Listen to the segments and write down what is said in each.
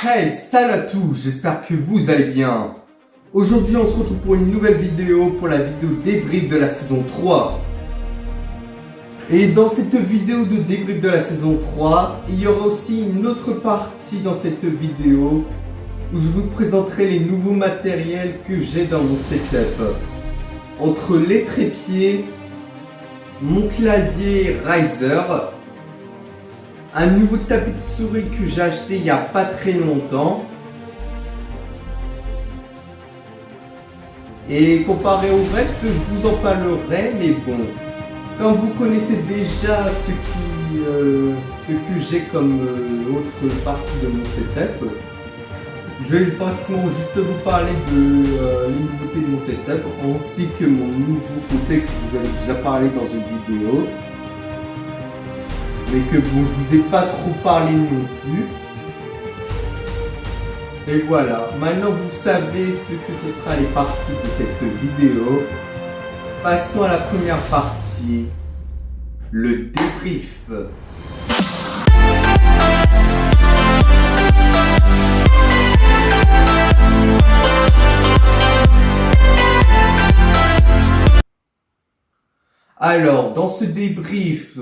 Hey, salut à tous, j'espère que vous allez bien. Aujourd'hui on se retrouve pour une nouvelle vidéo, pour la vidéo débrief de la saison 3. Et dans cette vidéo de débrief de la saison 3, il y aura aussi une autre partie dans cette vidéo où je vous présenterai les nouveaux matériels que j'ai dans mon setup. Entre les trépieds, mon clavier Razer, un nouveau tapis de souris que j'ai acheté il n'y a pas très longtemps. Et comparé au reste, je vous en parlerai, mais bon, comme vous connaissez déjà ce que j'ai comme autre partie de mon setup, je vais pratiquement juste vous parler de les nouveautés de mon setup, ainsi que mon nouveau fauteuil que vous avez déjà parlé dans une vidéo. Mais que bon, je vous ai pas trop parlé non plus. Et voilà, maintenant vous savez ce que ce sera les parties de cette vidéo. Passons à la première partie, le débrief. Alors, dans ce débrief,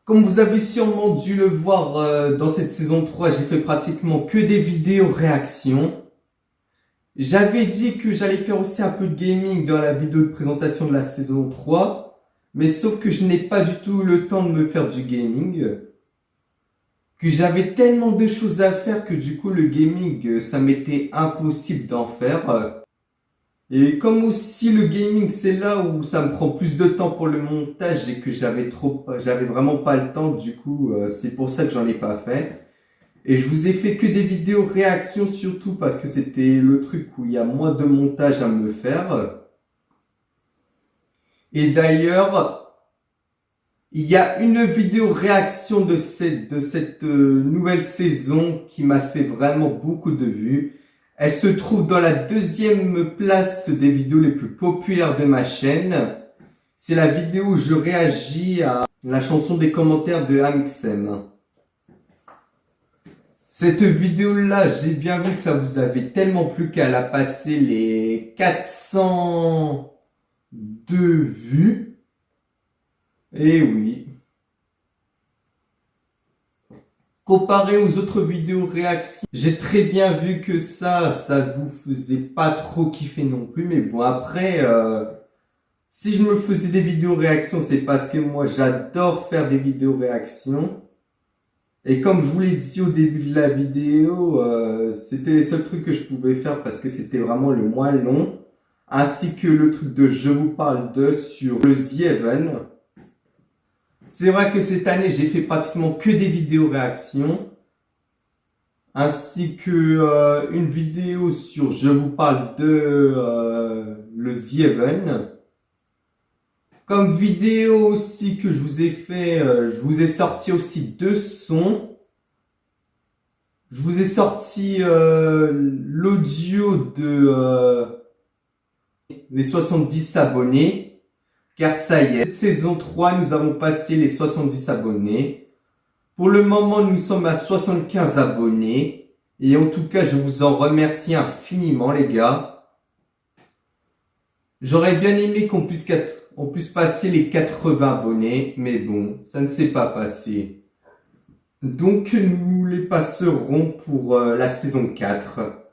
comme vous avez sûrement dû le voir dans cette saison 3, j'ai fait pratiquement que des vidéos réactions. J'avais dit que j'allais faire aussi un peu de gaming dans la vidéo de présentation de la saison 3, mais sauf que je n'ai pas du tout le temps de me faire du gaming, que j'avais tellement de choses à faire que du coup le gaming, ça m'était impossible d'en faire. Et comme aussi le gaming c'est là où ça me prend plus de temps pour le montage et que j'avais vraiment pas le temps, du coup c'est pour ça que j'en ai pas fait. Et je vous ai fait que des vidéos réactions surtout parce que c'était le truc où il y a moins de montage à me faire. Et d'ailleurs, il y a une vidéo réaction de cette nouvelle saison qui m'a fait vraiment beaucoup de vues. Elle se trouve dans la deuxième place des vidéos les plus populaires de ma chaîne. C'est la vidéo où je réagis à la chanson des commentaires de Amixem. Cette vidéo-là, j'ai bien vu que ça vous avait tellement plu qu'elle a passé les 402 vues. Et oui. Comparé aux autres vidéos réactions, j'ai très bien vu que ça vous faisait pas trop kiffer non plus. Mais bon, après, si je me faisais des vidéos réactions, c'est parce que moi, j'adore faire des vidéos réactions. Et comme je vous l'ai dit au début de la vidéo, c'était les seuls trucs que je pouvais faire parce que c'était vraiment le moins long. Ainsi que le truc de je vous parle de sur le The Even. C'est vrai que cette année, j'ai fait pratiquement que des vidéos réactions. Ainsi que une vidéo sur je vous parle de le The Even. Comme vidéo aussi que je vous ai fait, je vous ai sorti aussi 2 sons. Je vous ai sorti l'audio de les 70 abonnés. Car ça y est, cette saison 3, nous avons passé les 70 abonnés. Pour le moment, nous sommes à 75 abonnés. Et en tout cas, je vous en remercie infiniment, les gars. J'aurais bien aimé qu'on puisse passer les 80 abonnés. Mais bon, ça ne s'est pas passé. Donc, nous les passerons pour la saison 4.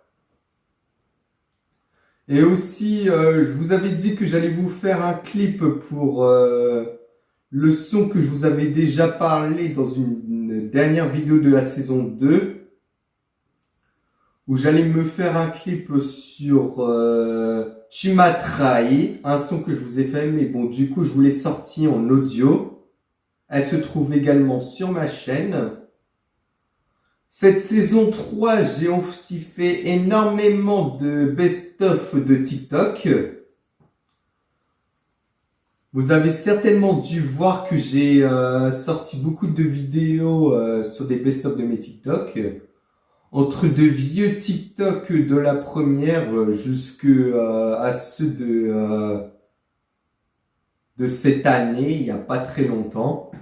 Et aussi, je vous avais dit que j'allais vous faire un clip pour le son que je vous avais déjà parlé dans une dernière vidéo de la saison 2. Où j'allais me faire un clip sur Tu m'as trahi, un son que je vous ai fait, mais bon, du coup, je vous l'ai sorti en audio. Elle se trouve également sur ma chaîne. Cette saison 3, j'ai aussi fait énormément de best-of de TikTok. Vous avez certainement dû voir que j'ai sorti beaucoup de vidéos sur des best-of de mes TikTok. Entre de vieux TikTok de la première jusqu'à ceux de cette année, il n'y a pas très longtemps.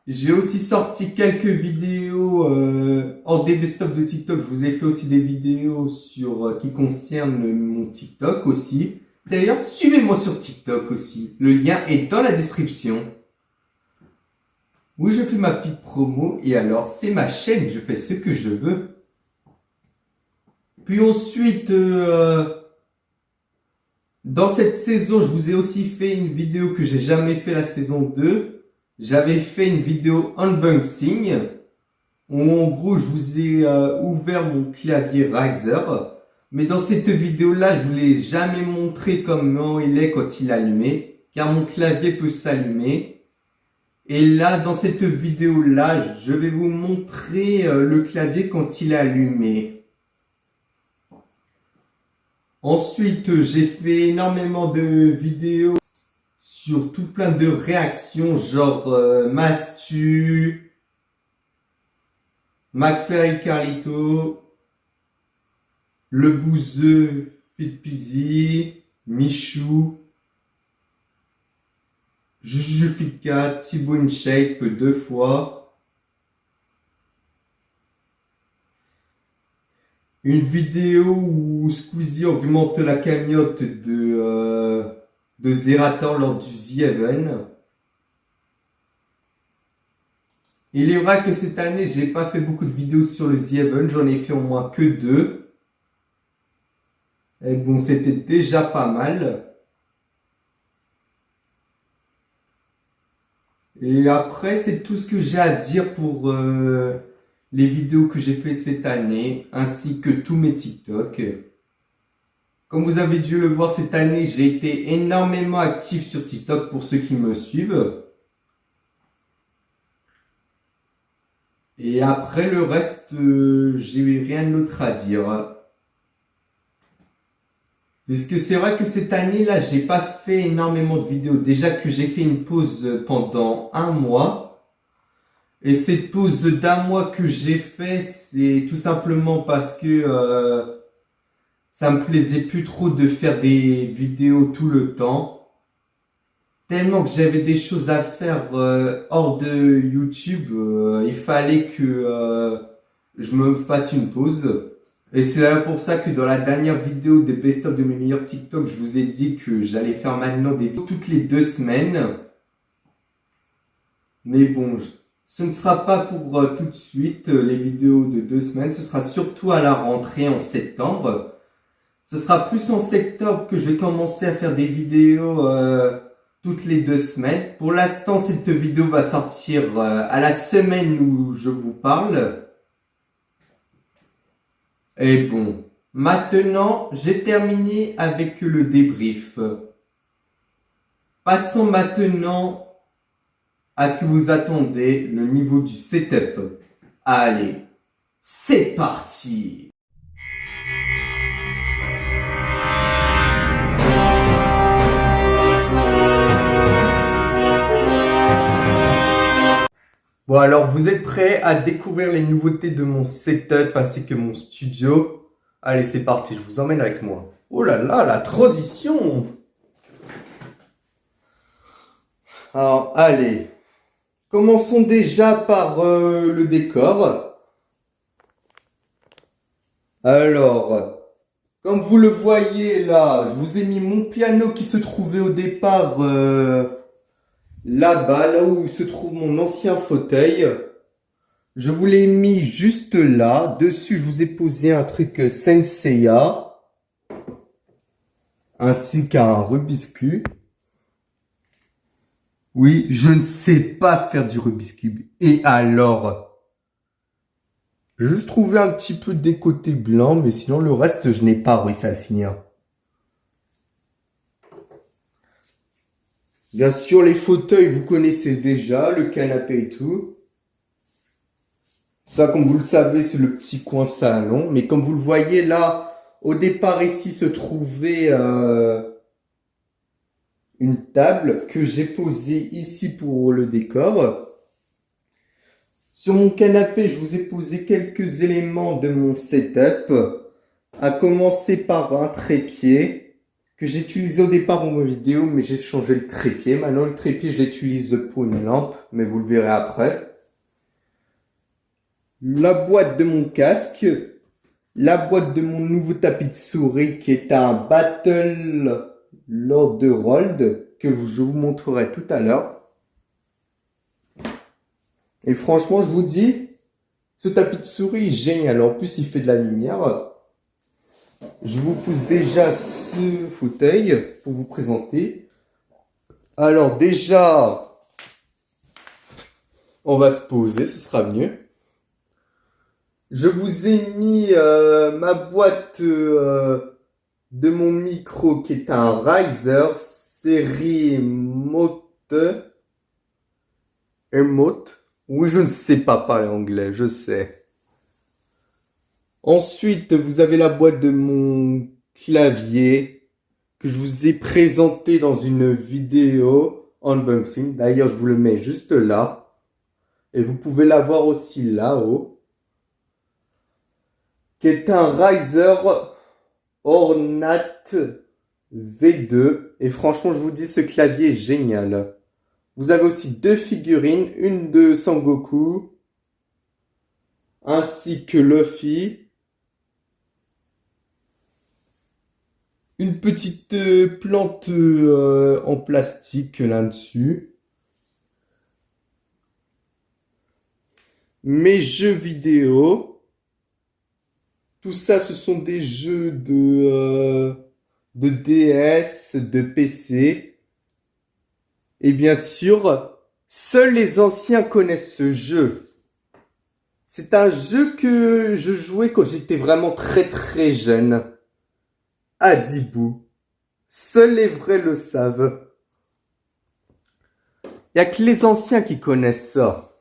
J'ai aussi sorti quelques vidéos hors des best-of de TikTok. Je vous ai fait aussi des vidéos qui concernent mon TikTok aussi. D'ailleurs, suivez-moi sur TikTok aussi. Le lien est dans la description. Oui, je fais ma petite promo et alors, c'est ma chaîne. Je fais ce que je veux. Puis ensuite, dans cette saison, je vous ai aussi fait une vidéo que j'ai jamais fait la saison 2. J'avais fait une vidéo unboxing où en gros je vous ai ouvert mon clavier Razer. Mais dans cette vidéo-là, je vous l'ai jamais montré comment il est quand il est allumé, car mon clavier peut s'allumer. Et là, dans cette vidéo-là, je vais vous montrer le clavier quand il est allumé. Ensuite, j'ai fait énormément de vidéos sur tout plein de réactions, genre Mastu, McFly Carlito, Le Bouzeux, Fitpizzi, Michou, Jujufika, Thibaut InShape 2 fois. Une vidéo où Squeezie augmente la cagnotte de Zerator lors du The Event. Il est vrai que cette année, j'ai pas fait beaucoup de vidéos sur le The Event, j'en ai fait au moins que 2. Et bon, c'était déjà pas mal. Et après, c'est tout ce que j'ai à dire pour les vidéos que j'ai fait cette année, ainsi que tous mes TikTok. Comme vous avez dû le voir cette année, j'ai été énormément actif sur TikTok pour ceux qui me suivent. Et après le reste, j'ai rien d'autre à dire. Puisque c'est vrai que cette année-là, j'ai pas fait énormément de vidéos. Déjà que j'ai fait une pause pendant un mois. Et cette pause d'un mois que j'ai fait, c'est tout simplement parce que ça me plaisait plus trop de faire des vidéos tout le temps. Tellement que j'avais des choses à faire hors de YouTube, il fallait que je me fasse une pause. Et c'est d'ailleurs pour ça que dans la dernière vidéo des best-of de mes meilleurs TikTok, je vous ai dit que j'allais faire maintenant des vidéos toutes les 2 semaines. Mais bon, ce ne sera pas pour tout de suite les vidéos de 2 semaines. Ce sera surtout à la rentrée en septembre. Ce sera plus en septembre que je vais commencer à faire des vidéos toutes les 2 semaines. Pour l'instant, cette vidéo va sortir à la semaine où je vous parle. Et bon, maintenant, j'ai terminé avec le débrief. Passons maintenant à ce que vous attendez, le niveau du setup. Allez, c'est parti! Bon alors, vous êtes prêts à découvrir les nouveautés de mon setup ainsi que mon studio? Allez, c'est parti, je vous emmène avec moi. Oh là là, la transition! Alors, allez. Commençons déjà par le décor. Alors, comme vous le voyez là, je vous ai mis mon piano qui se trouvait au départ là-bas, là où se trouve mon ancien fauteuil. Je vous l'ai mis juste là. Dessus, je vous ai posé un truc Senseiya, ainsi qu'un Rubik's Cube. Oui, je ne sais pas faire du Rubik's Cube. Et alors? J'ai juste trouvé un petit peu des côtés blancs, mais sinon le reste, je n'ai pas réussi à le finir. Bien sûr, les fauteuils, vous connaissez déjà, le canapé et tout. Ça, comme vous le savez, c'est le petit coin salon. Mais comme vous le voyez là, au départ ici se trouvait une table que j'ai posée ici pour le décor. Sur mon canapé, je vous ai posé quelques éléments de mon setup. À commencer par un trépied. que j'utilisais au départ pour mes vidéos, mais j'ai changé le trépied. Maintenant, le trépied, je l'utilise pour une lampe, mais vous le verrez après. La boîte de mon casque. La boîte de mon nouveau tapis de souris qui est un Battle Lord de Rold que je vous montrerai tout à l'heure. Et franchement, je vous dis, ce tapis de souris est génial. En plus, il fait de la lumière. Je vous pousse déjà ce fauteuil pour vous présenter. Alors déjà, on va se poser, ce sera mieux. Je vous ai mis ma boîte de mon micro qui est un Riser série Emote. Oui, je ne sais pas parler anglais, je sais. Ensuite, vous avez la boîte de mon clavier que je vous ai présenté dans une vidéo unboxing. D'ailleurs, je vous le mets juste là. Et vous pouvez la voir aussi là-haut. Qui est un Riser Ornat V2. Et franchement, je vous dis, ce clavier est génial. Vous avez aussi deux figurines, une de Sangoku, ainsi que Luffy. Une petite plante en plastique là-dessus. Mes jeux vidéo. Tout ça, ce sont des jeux de DS, de PC. Et bien sûr, seuls les anciens connaissent ce jeu. C'est un jeu que je jouais quand j'étais vraiment très jeune. Adibou. Seuls les vrais le savent. Il n'y a que les anciens qui connaissent ça.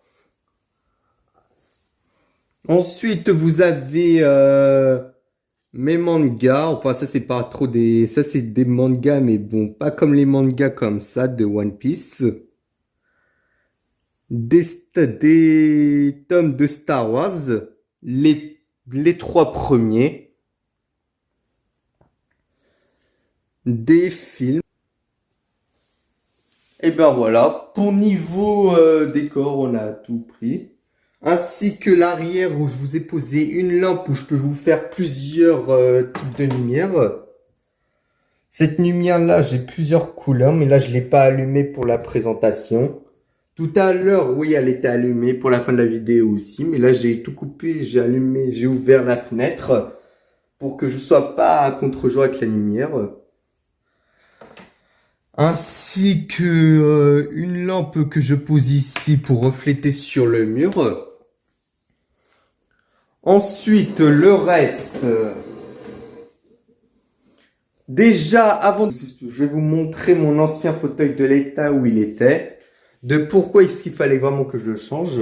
Ensuite, vous avez mes mangas. Enfin, ça, c'est pas trop des... Ça, c'est des mangas, mais bon, pas comme les mangas comme ça de One Piece. Des tomes de Star Wars. Les 3 premiers. Des films. Et ben voilà. Pour niveau décor, on a tout pris. Ainsi que l'arrière où je vous ai posé une lampe où je peux vous faire plusieurs types de lumière. Cette lumière-là, j'ai plusieurs couleurs, mais là, je ne l'ai pas allumée pour la présentation. Tout à l'heure, oui, elle était allumée pour la fin de la vidéo aussi, mais là, j'ai tout coupé, j'ai allumé, j'ai ouvert la fenêtre pour que je ne sois pas à contre-jour avec la lumière. Ainsi que une lampe que je pose ici pour refléter sur le mur. Ensuite, le reste. Déjà, avant, je vais vous montrer mon ancien fauteuil de l'état où il était. De pourquoi est-ce qu'il fallait vraiment que je le change.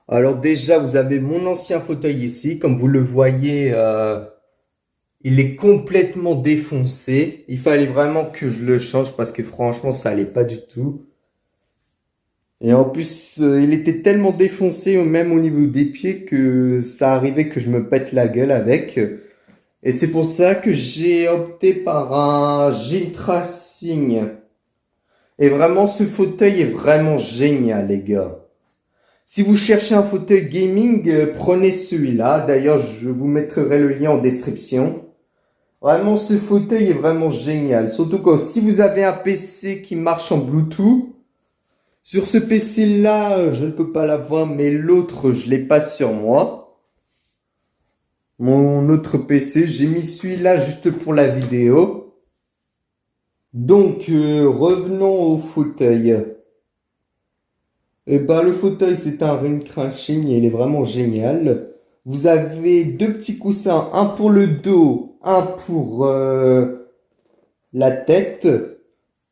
Alors déjà, vous avez mon ancien fauteuil ici. Comme vous le voyez, il est complètement défoncé. Il fallait vraiment que je le change parce que franchement, ça allait pas du tout. Et en plus, il était tellement défoncé, même au niveau des pieds, que ça arrivait que je me pète la gueule avec. Et c'est pour ça que j'ai opté par un Jean Tracing. Et vraiment, ce fauteuil est vraiment génial, les gars. Si vous cherchez un fauteuil gaming, prenez celui-là. D'ailleurs, je vous mettrai le lien en description. Vraiment, ce fauteuil est vraiment génial. Surtout quand si vous avez un PC qui marche en Bluetooth. Sur ce PC-là, je ne peux pas l'avoir, mais l'autre, je l'ai pas sur moi. Mon autre PC, j'ai mis celui-là juste pour la vidéo. Donc, revenons au fauteuil. Et ben, le fauteuil, c'est un ring crunching et il est vraiment génial. Vous avez deux petits coussins, un pour le dos, un pour la tête.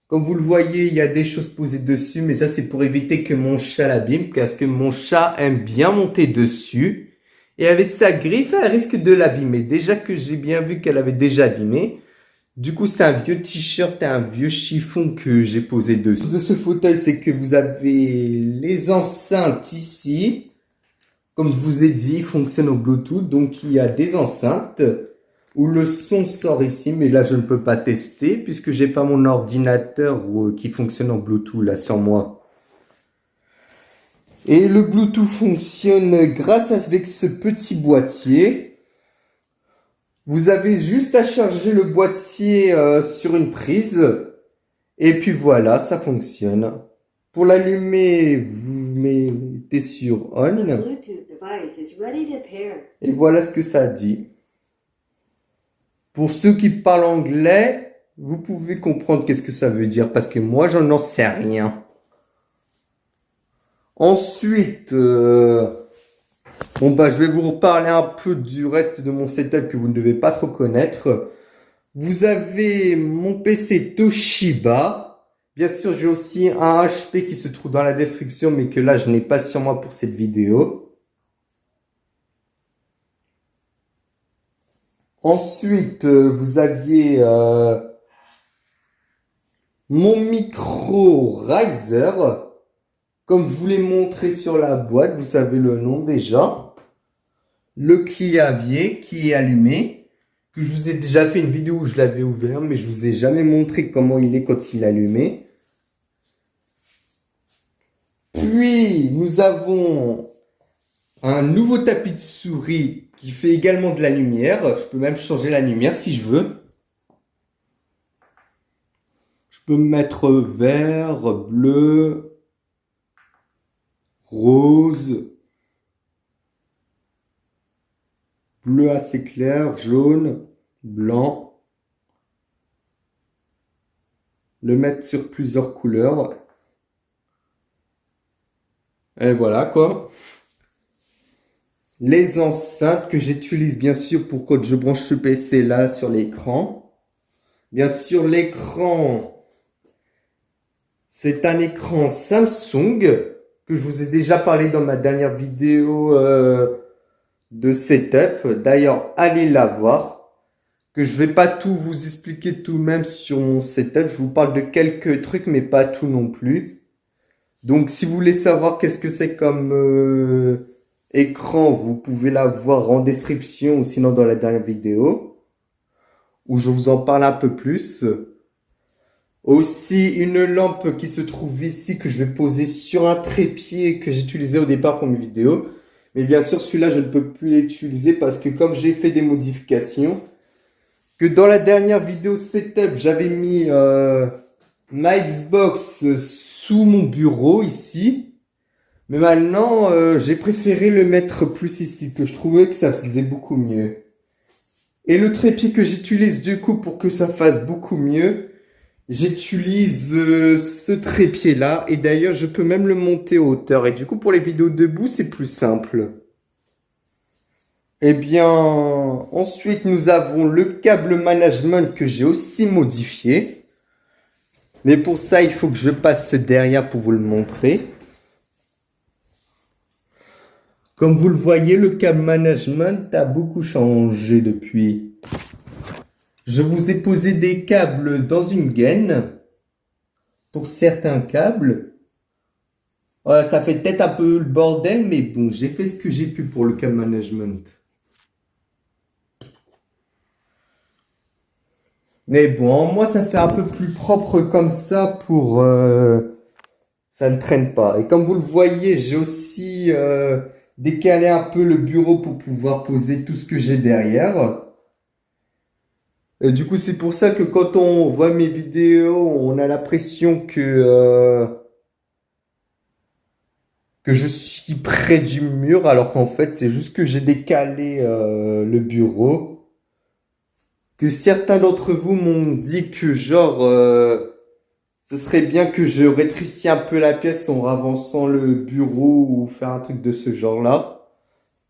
Comme vous le voyez, il y a des choses posées dessus, mais ça, c'est pour éviter que mon chat l'abîme, parce que mon chat aime bien monter dessus. Et avec sa griffe, elle risque de l'abîmer. Déjà que j'ai bien vu qu'elle avait déjà abîmé. Du coup, c'est un vieux t-shirt et un vieux chiffon que j'ai posé dessus. De ce fauteuil, c'est que vous avez les enceintes ici. Comme je vous ai dit, il fonctionne au Bluetooth, donc il y a des enceintes. où le son sort ici, mais là je ne peux pas tester puisque j'ai pas mon ordinateur qui fonctionne en Bluetooth là sur moi. Et le Bluetooth fonctionne grâce avec ce petit boîtier. Vous avez juste à charger le boîtier sur une prise. Et puis voilà, ça fonctionne. Pour l'allumer, vous mettez sur on. Et voilà ce que ça dit. Pour ceux qui parlent anglais, vous pouvez comprendre qu'est-ce que ça veut dire parce que moi, je n'en sais rien. Ensuite, je vais vous reparler un peu du reste de mon setup que vous ne devez pas trop connaître. Vous avez mon PC Toshiba. Bien sûr, j'ai aussi un HP qui se trouve dans la description, mais que là, je n'ai pas sur moi pour cette vidéo. Ensuite, vous aviez mon micro Riser. Comme je vous l'ai montré sur la boîte, vous savez le nom déjà. Le clavier qui est allumé. Que je vous ai déjà fait une vidéo où je l'avais ouvert, mais je vous ai jamais montré comment il est quand il est allumé. Puis, nous avons un nouveau tapis de souris qui fait également de la lumière. Je peux même changer la lumière si je veux. Je peux mettre vert, bleu, rose, bleu assez clair, jaune, blanc. Le mettre sur plusieurs couleurs. Et voilà quoi. Les enceintes que j'utilise bien sûr pour quand je branche ce PC là sur l'écran. Bien sûr l'écran, c'est un écran Samsung que je vous ai déjà parlé dans ma dernière vidéo de setup. D'ailleurs, allez la voir. Que je vais pas tout vous expliquer tout de même sur mon setup. Je vous parle de quelques trucs, mais pas tout non plus. Donc, si vous voulez savoir qu'est-ce que c'est comme écran, vous pouvez la voir en description ou sinon dans la dernière vidéo, où je vous en parle un peu plus. Aussi, une lampe qui se trouve ici, que je vais poser sur un trépied que j'utilisais au départ pour mes vidéos. Mais bien sûr, celui-là, je ne peux plus l'utiliser parce que comme j'ai fait des modifications, que dans la dernière vidéo setup, j'avais mis ma Xbox sous mon bureau ici. Mais maintenant, j'ai préféré le mettre plus ici, que je trouvais que ça faisait beaucoup mieux. Et le trépied que j'utilise du coup pour que ça fasse beaucoup mieux, j'utilise ce trépied-là. Et d'ailleurs, je peux même le monter en hauteur. Et du coup, pour les vidéos debout, c'est plus simple. Eh bien, ensuite, nous avons le câble management que j'ai aussi modifié. Mais pour ça, il faut que je passe derrière pour vous le montrer. Comme vous le voyez, le câble management a beaucoup changé depuis. Je vous ai posé des câbles dans une gaine. Pour certains câbles. Ça fait peut-être un peu le bordel, mais bon, j'ai fait ce que j'ai pu pour le câble management. Mais bon, moi, ça fait un peu plus propre comme ça pour... ça ne traîne pas. Et comme vous le voyez, j'ai aussi décalé un peu le bureau pour pouvoir poser tout ce que j'ai derrière. Et du coup, c'est pour ça que quand on voit mes vidéos, on a l'impression que je suis près du mur, alors qu'en fait, c'est juste que j'ai décalé le bureau. Que certains d'entre vous m'ont dit que genre, ce serait bien que je rétrécis un peu la pièce en avançant le bureau ou faire un truc de ce genre-là.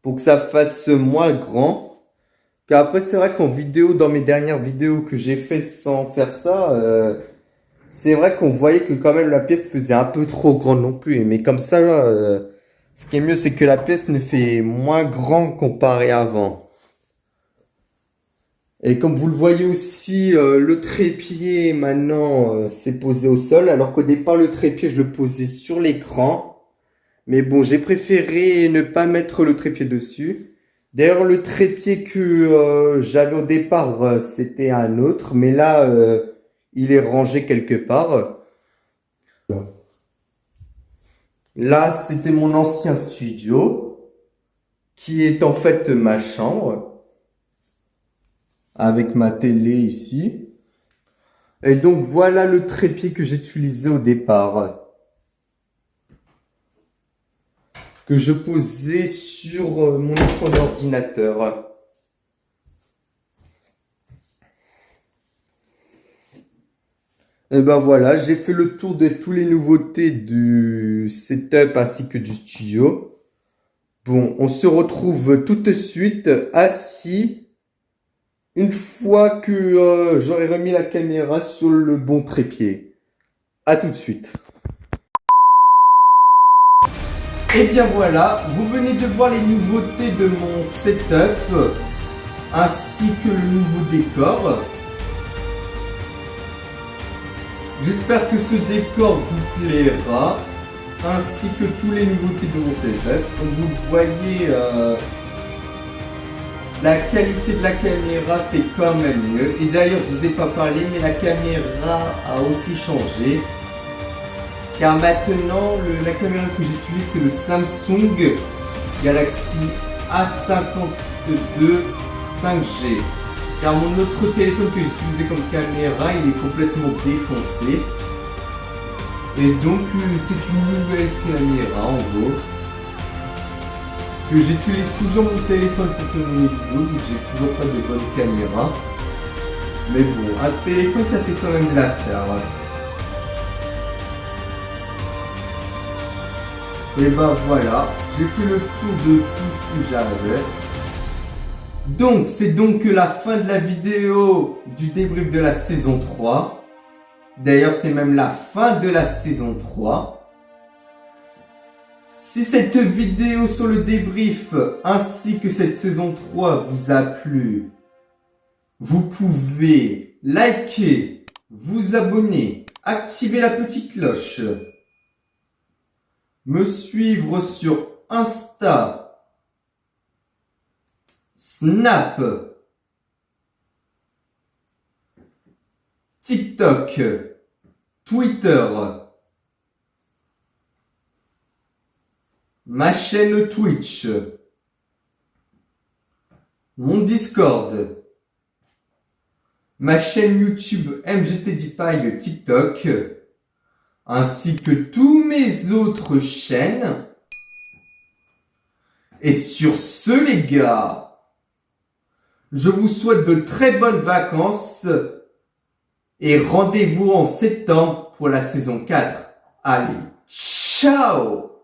Pour que ça fasse moins grand. Car après, c'est vrai qu'en vidéo, dans mes dernières vidéos que j'ai fait sans faire ça, c'est vrai qu'on voyait que quand même la pièce faisait un peu trop grande non plus. Mais comme ça, ce qui est mieux, c'est que la pièce ne fait moins grand comparé avant. Et comme vous le voyez aussi, le trépied maintenant s'est posé au sol. Alors qu'au départ, le trépied, je le posais sur l'écran. Mais bon, j'ai préféré ne pas mettre le trépied dessus. D'ailleurs, le trépied que j'avais au départ, c'était un autre, mais là, il est rangé quelque part. Là, c'était mon ancien studio, qui est en fait ma chambre, avec ma télé ici. Et donc, voilà le trépied que j'utilisais au départ, que je posais sur mon écran d'ordinateur. Et ben voilà, j'ai fait le tour de toutes les nouveautés du setup ainsi que du studio. Bon, on se retrouve tout de suite assis une fois que j'aurai remis la caméra sur le bon trépied. À tout de suite. Et bien voilà, vous venez de voir les nouveautés de mon setup ainsi que le nouveau décor. J'espère que ce décor vous plaira, ainsi que tous les nouveautés de mon setup. Comme vous voyez, la qualité de la caméra fait quand même mieux. Et d'ailleurs, je vous ai pas parlé, mais la caméra a aussi changé. Car maintenant, la caméra que j'utilise, c'est le Samsung Galaxy A52 5G. Car mon autre téléphone que j'utilisais comme caméra, il est complètement défoncé. Et donc c'est une nouvelle caméra en gros. Que j'utilise toujours mon téléphone pour tourner mes vidéos, vu que j'ai toujours pas de bonne caméra. Mais bon, un téléphone ça fait quand même de l'affaire. Et ben voilà, j'ai fait le tour de tout ce que j'avais. Donc, c'est donc la fin de la vidéo du débrief de la saison 3. D'ailleurs, c'est même la fin de la saison 3. Si cette vidéo sur le débrief ainsi que cette saison 3 vous a plu, vous pouvez liker, vous abonner, activer la petite cloche, me suivre sur Insta, Snap, TikTok, Twitter, ma chaîne Twitch, mon Discord, ma chaîne YouTube MGTDPie TikTok, ainsi que tous mes autres chaînes. Et sur ce les gars, je vous souhaite de très bonnes vacances et rendez-vous en septembre pour la saison 4. Allez, ciao!